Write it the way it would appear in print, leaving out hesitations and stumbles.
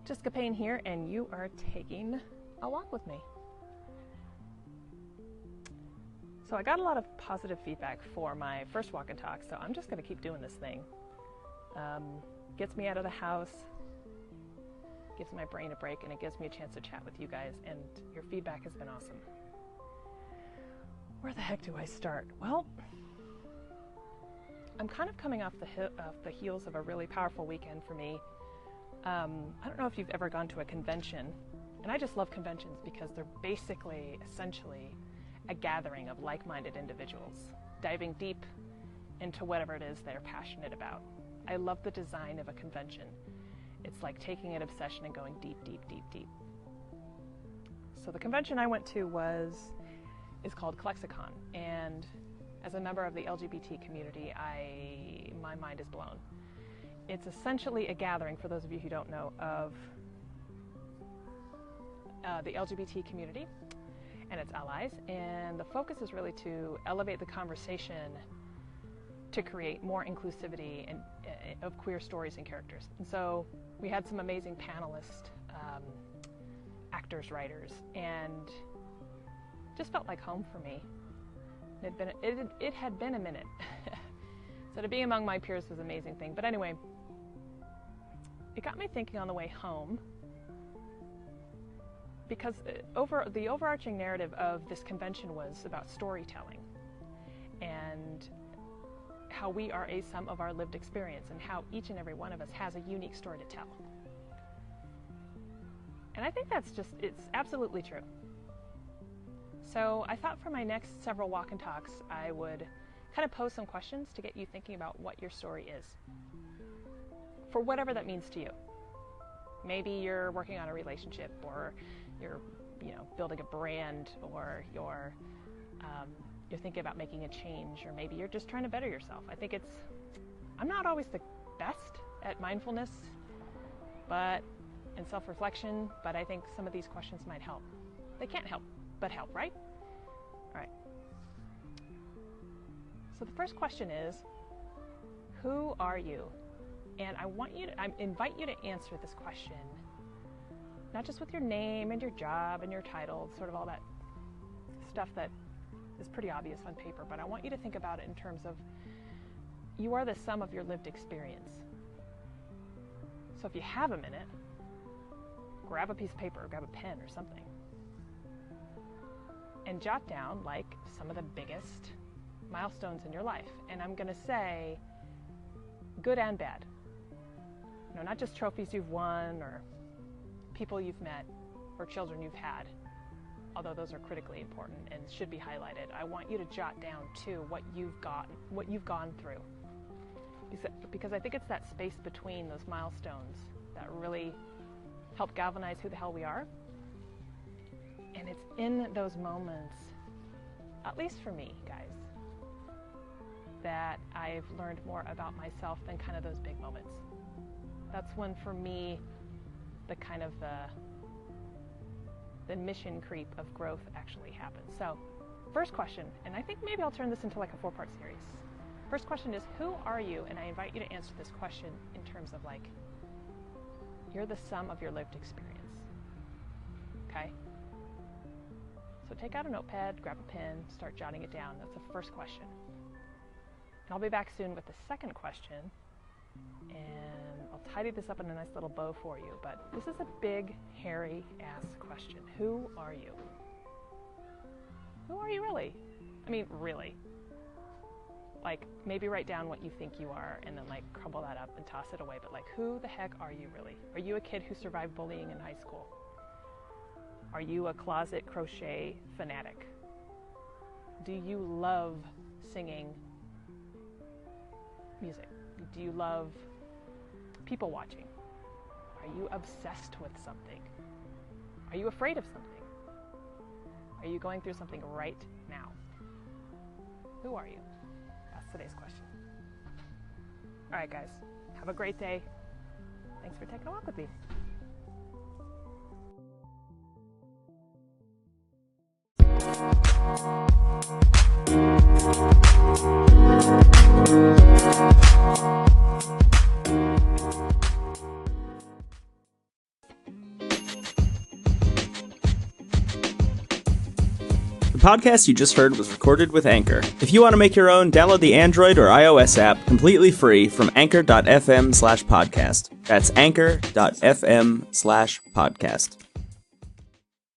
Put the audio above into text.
Jessica Payne here, and you are taking a walk with me. So I got a lot of positive feedback for my first walk and talk, so I'm just going to keep doing this thing. Gets me out of the house, gives my brain a break, and it gives me a chance to chat with you guys, and your feedback has been awesome. Where the heck do I start? Well, I'm kind of coming off the heels of a really powerful weekend for me. I don't know if you've ever gone to a convention, and I just love conventions because they're basically, essentially, a gathering of like-minded individuals, diving deep into whatever it is they're passionate about. I love the design of a convention. It's like taking an obsession and going deep, deep, deep, deep. So the convention I went to is called ClexaCon, and as a member of the LGBT community, my mind is blown. It's essentially a gathering, for those of you who don't know, of the LGBT community and its allies, and the focus is really to elevate the conversation to create more inclusivity of queer stories and characters. And so we had some amazing panelists, actors, writers, and just felt like home for me. It had been a minute. So to be among my peers was an amazing thing. But anyway, it got me thinking on the way home, because the overarching narrative of this convention was about storytelling and how we are a sum of our lived experience and how each and every one of us has a unique story to tell. And I think it's absolutely true. So I thought for my next several walk and talks, I would kind of pose some questions to get you thinking about what your story is, for whatever that means to you. Maybe you're working on a relationship, or you're building a brand, or you're thinking about making a change, or maybe you're just trying to better yourself. I'm not always the best at mindfulness and self-reflection, but I think some of these questions might help. They can't help but help, right? All right. So the first question is, who are you? And I invite you to answer this question, not just with your name and your job and your title, sort of all that stuff that is pretty obvious on paper, but I want you to think about it in terms of, you are the sum of your lived experience. So if you have a minute, grab a piece of paper, or grab a pen or something, and jot down like some of the biggest milestones in your life. And I'm going to say good and bad. Not just trophies you've won, or people you've met, or children you've had, although those are critically important and should be highlighted. I want you to jot down too what you've gone through, because I think it's that space between those milestones that really help galvanize who the hell we are. And it's in those moments, at least for me, guys, that I've learned more about myself than kind of those big moments. That's when, for me, the kind of the mission creep of growth actually happens. So, first question, and I think maybe I'll turn this into like a 4-part series. First question is, who are you? And I invite you to answer this question in terms of like, you're the sum of your lived experience. Okay? So take out a notepad, grab a pen, start jotting it down. That's the first question. And I'll be back soon with the second question, and I'll tidy this up in a nice little bow for you. But this is a big, hairy ass question. Who are you? Who are you really? I mean, really. Like, maybe write down what you think you are, and then like crumble that up and toss it away. But like, who the heck are you really? Are you a kid who survived bullying in high school? Are you a closet crochet fanatic? Do you love singing music? Do you love people watching? Are you obsessed with something? Are you afraid of something? Are you going through something right now? Who are you? That's today's question. All right, guys. Have a great day. Thanks for taking a walk with me. The podcast you just heard was recorded with Anchor. If you want to make your own, download the Android or iOS app completely free from anchor.fm/podcast. That's anchor.fm/podcast.